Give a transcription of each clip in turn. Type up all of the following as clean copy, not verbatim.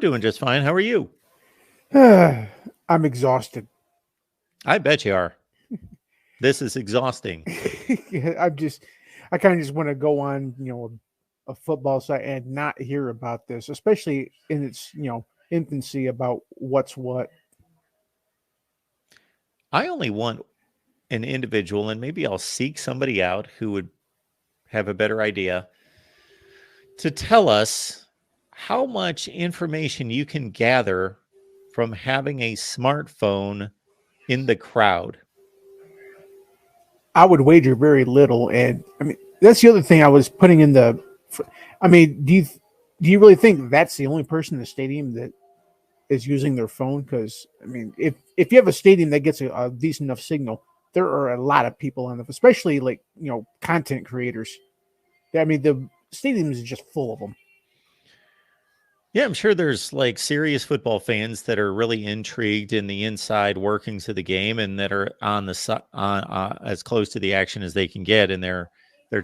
doing just fine. How are you? I'm exhausted. I bet you are. This is exhausting. I kind of just want to go on, a football site and not hear about this, especially in its, infancy about what's what. I only want an individual, and maybe I'll seek somebody out who would have a better idea to tell us how much information you can gather from having a smartphone in the crowd. I would wager very little, and I mean that's the other thing I was putting in the. I mean, do you really think that's the only person in the stadium that is using their phone? Because I mean, if you have a stadium that gets a decent enough signal, there are a lot of people on it, especially like content creators. I mean, the stadium is just full of them. Yeah, I'm sure there's like serious football fans that are really intrigued in the inside workings of the game and that are on as close to the action as they can get, and they're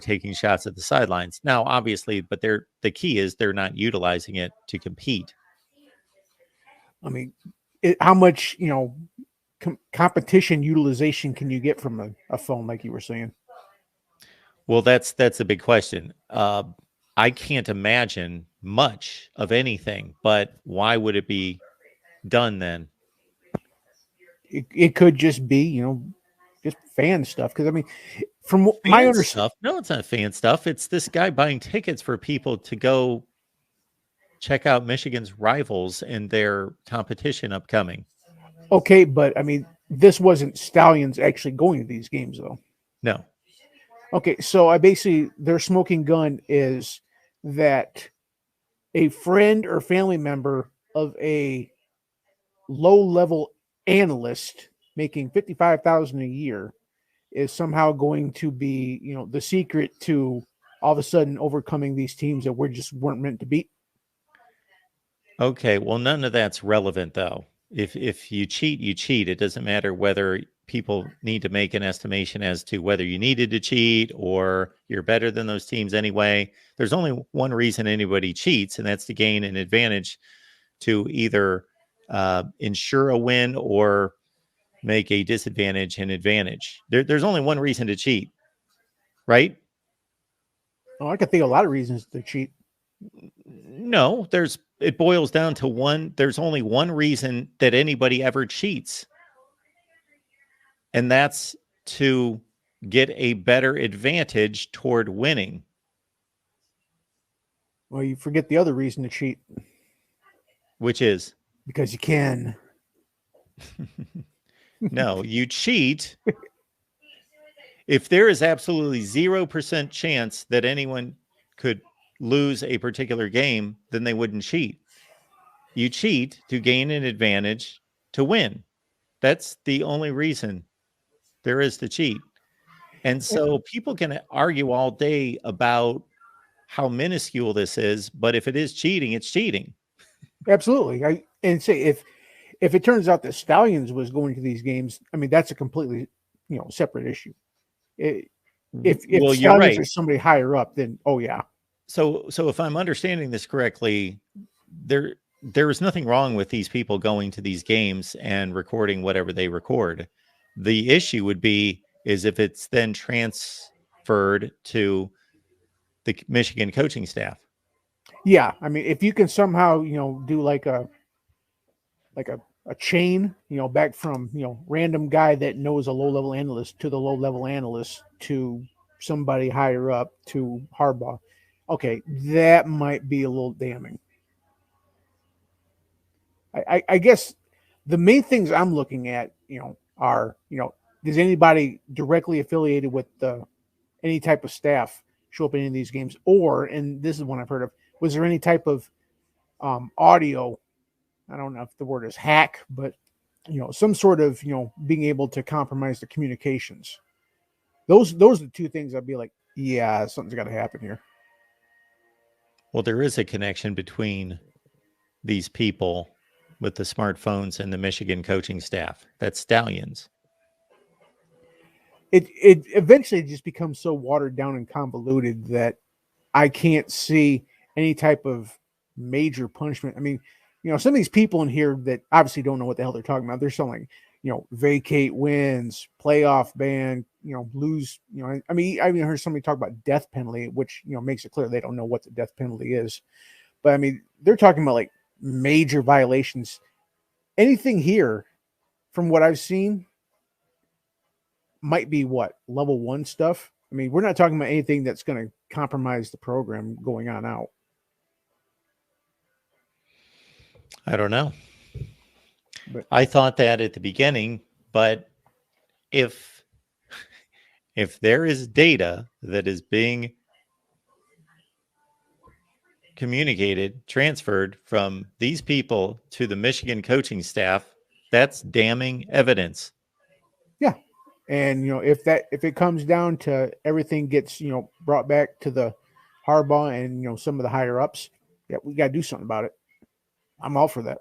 taking shots at the sidelines. Now, obviously, but the key is they're not utilizing it to compete. I mean, how much competition utilization can you get from a phone, like you were saying? Well, that's a big question. I can't imagine much of anything, but why would it be done then? It could just be just fan stuff. Because I mean, from my Fan understanding, stuff? No, it's not fan stuff. It's this guy buying tickets for people to go check out Michigan's rivals and their competition upcoming. okay, but I mean, this wasn't Stallions actually going to these games though. No. Okay, so I basically their smoking gun is that a friend or family member of a low level analyst making 55,000 a year is somehow going to be, the secret to all of a sudden overcoming these teams that we just weren't meant to beat. Okay, well, none of that's relevant though. If you cheat, you cheat. It doesn't matter whether people need to make an estimation as to whether you needed to cheat or you're better than those teams anyway. There's only one reason anybody cheats, and that's to gain an advantage to either ensure a win or make a disadvantage an advantage. There's only one reason to cheat, right? Oh, I can think of a lot of reasons to cheat. No, it boils down to one. There's only one reason that anybody ever cheats, and that's to get a better advantage toward winning. Well, you forget the other reason to cheat Which is because you can. no, you cheat if there is absolutely 0% chance that anyone could lose a particular game, then they wouldn't cheat. You cheat to gain an advantage to win. That's the only reason there is to cheat. And so people can argue all day about how minuscule this is, but if it is cheating, it's cheating. Absolutely. And say if it turns out that Stallions was going to these games, I mean that's a completely separate issue. If Well, you're Stallions right. are somebody higher up, then oh yeah. So if I'm understanding this correctly, there is nothing wrong with these people going to these games and recording whatever they record. The issue would be is if it's then transferred to the Michigan coaching staff. Yeah, I mean, if you can somehow, do like a chain, back from random guy that knows a low level analyst to the low level analyst to somebody higher up to Harbaugh. Okay, that might be a little damning. I guess the main things I'm looking at, are does anybody directly affiliated with any type of staff show up in any of these games, or and this is one I've heard of, was there any type of audio? I don't know if the word is hack, but some sort of being able to compromise the communications. Those are the two things I'd be like, yeah, something's got to happen here. Well, there is a connection between these people with the smartphones and the Michigan coaching staff. That's Stallions. It eventually just becomes so watered down and convoluted that I can't see any type of major punishment. I mean, some of these people in here that obviously don't know what the hell they're talking about. They're saying like, vacate wins, playoff ban, lose. I mean, I even heard somebody talk about death penalty, which makes it clear they don't know what the death penalty is. But I mean, they're talking about like major violations. Anything here, from what I've seen, might be level 1 stuff. I mean, we're not talking about anything that's going to compromise the program going on out. I don't know. But I thought that at the beginning, but if there is data that is being communicated, transferred from these people to the Michigan coaching staff, that's damning evidence. Yeah. And if it comes down to everything gets brought back to the Harbaugh and some of the higher ups, yeah, we got to do something about it. I'm all for that.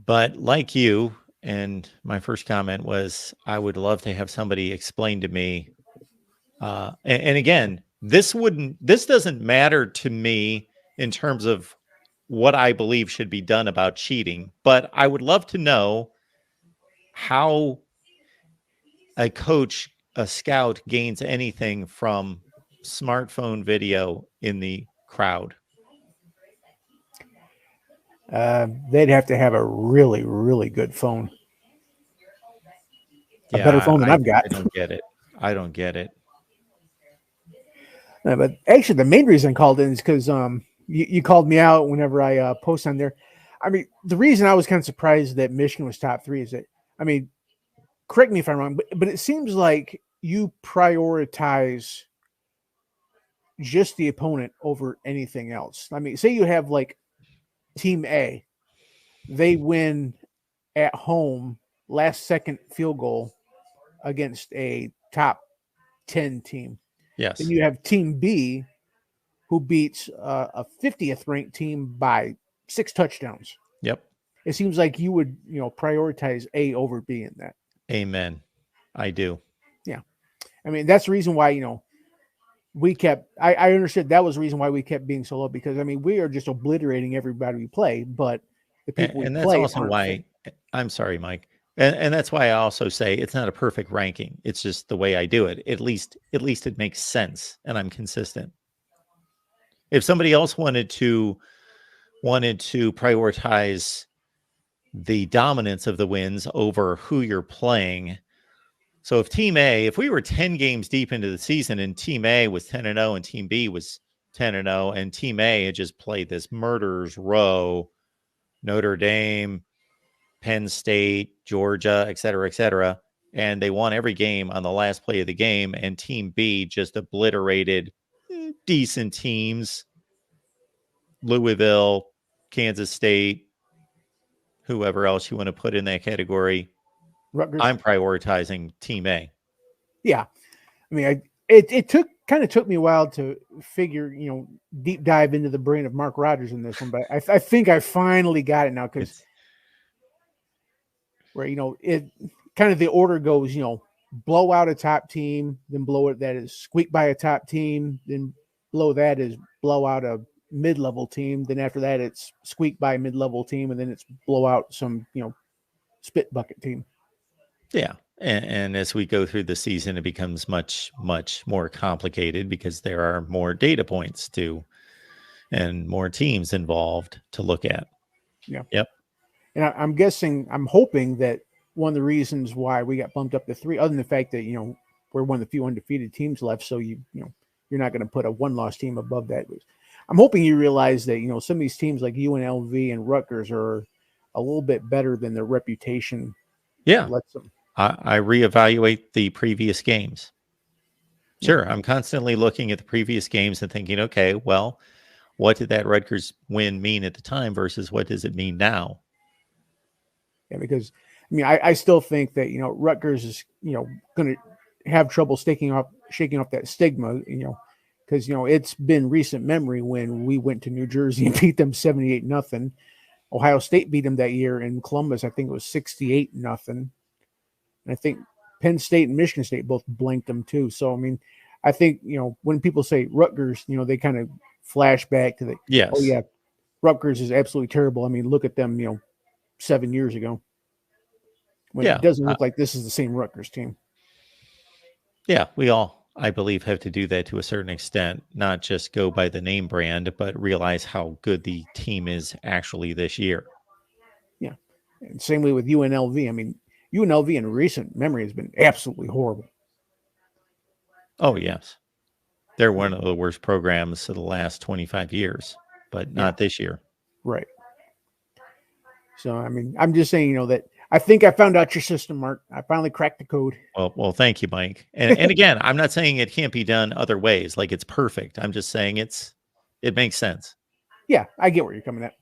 But like you, and my first comment was, I would love to have somebody explain to me. And again, this doesn't matter to me in terms of what I believe should be done about cheating, but I would love to know how a coach, a scout gains anything from smartphone video in the crowd. They'd have to have a really, really good phone. A Yeah, better phone than I've got. I don't get it. I don't get it. No, but actually, the main reason I called in is because you called me out whenever I post on there. I mean, the reason I was kind of surprised that Michigan was top 3 is that, I mean, correct me if I'm wrong, but it seems like you prioritize just the opponent over anything else. I mean, say you have like Team A, they win at home, last second field goal against a top 10 team. Yes. Then you have Team B, who beats a 50th ranked team by 6 touchdowns. Yep. It seems like you would, prioritize A over B in that. Amen. I do. Yeah. I mean, that's the reason why, we kept, I understood that was the reason why we kept being so low, because I mean, we are just obliterating everybody we play, but the people And we that's play also why I'm sorry, Mike. And that's why I also say it's not a perfect ranking. It's just the way I do it. At least it makes sense and I'm consistent. If somebody else wanted to prioritize the dominance of the wins over who you're playing. So if we were 10 games deep into the season and Team A was 10-0 and Team B was 10-0 and Team A had just played this murderer's row, Notre Dame, Penn State, Georgia, et cetera, and they won every game on the last play of the game, and Team B just obliterated decent teams, Louisville, Kansas State, whoever else you want to put in that category. Rutgers. I'm prioritizing Team A. Yeah. I mean, it took me a while to figure, deep dive into the brain of Mark Rogers in this one, but I think I finally got it now, because where, it kind of the order goes, blow out a top team, then blow it, that is squeak by a top team, then below that is blow out a mid-level team, then after that it's squeak by a mid-level team, and then it's blow out some, spit bucket team. Yeah. And as we go through the season, it becomes much, much more complicated because there are more data points and more teams involved to look at. Yeah. Yep. And I'm hoping that one of the reasons why we got bumped up to 3, other than the fact that, we're one of the few undefeated teams left, so you're not going to put a 1-loss team above that. I'm hoping you realize that, some of these teams like UNLV and Rutgers are a little bit better than their reputation. Yeah. Lets them. I reevaluate the previous games. Sure. I'm constantly looking at the previous games and thinking, okay, well, what did that Rutgers win mean at the time versus what does it mean now? Yeah, because I mean, I still think that, Rutgers is, going to have trouble shaking off that stigma, because, it's been recent memory when we went to New Jersey and beat them 78-0. Ohio State beat them that year in Columbus. I think it was 68-0. And I think Penn State and Michigan State both blanked them too. So, I mean, I think, when people say Rutgers, they kind of flash back to yes. Oh yeah, Rutgers is absolutely terrible. I mean, look at them, 7 years ago. When Yeah. it doesn't look like this is the same Rutgers team. Yeah, we all, I believe, have to do that to a certain extent, not just go by the name brand, but realize how good the team is actually this year. Yeah. And same way with UNLV. I mean, UNLV in recent memory has been absolutely horrible. Oh, yes. They're one of the worst programs of the last 25 years, but not this year. Right. So, I mean, I'm just saying, that I think I found out your system, Mark. I finally cracked the code. Well, thank you, Mike. And again, I'm not saying it can't be done other ways, like it's perfect. I'm just saying it makes sense. Yeah, I get where you're coming at.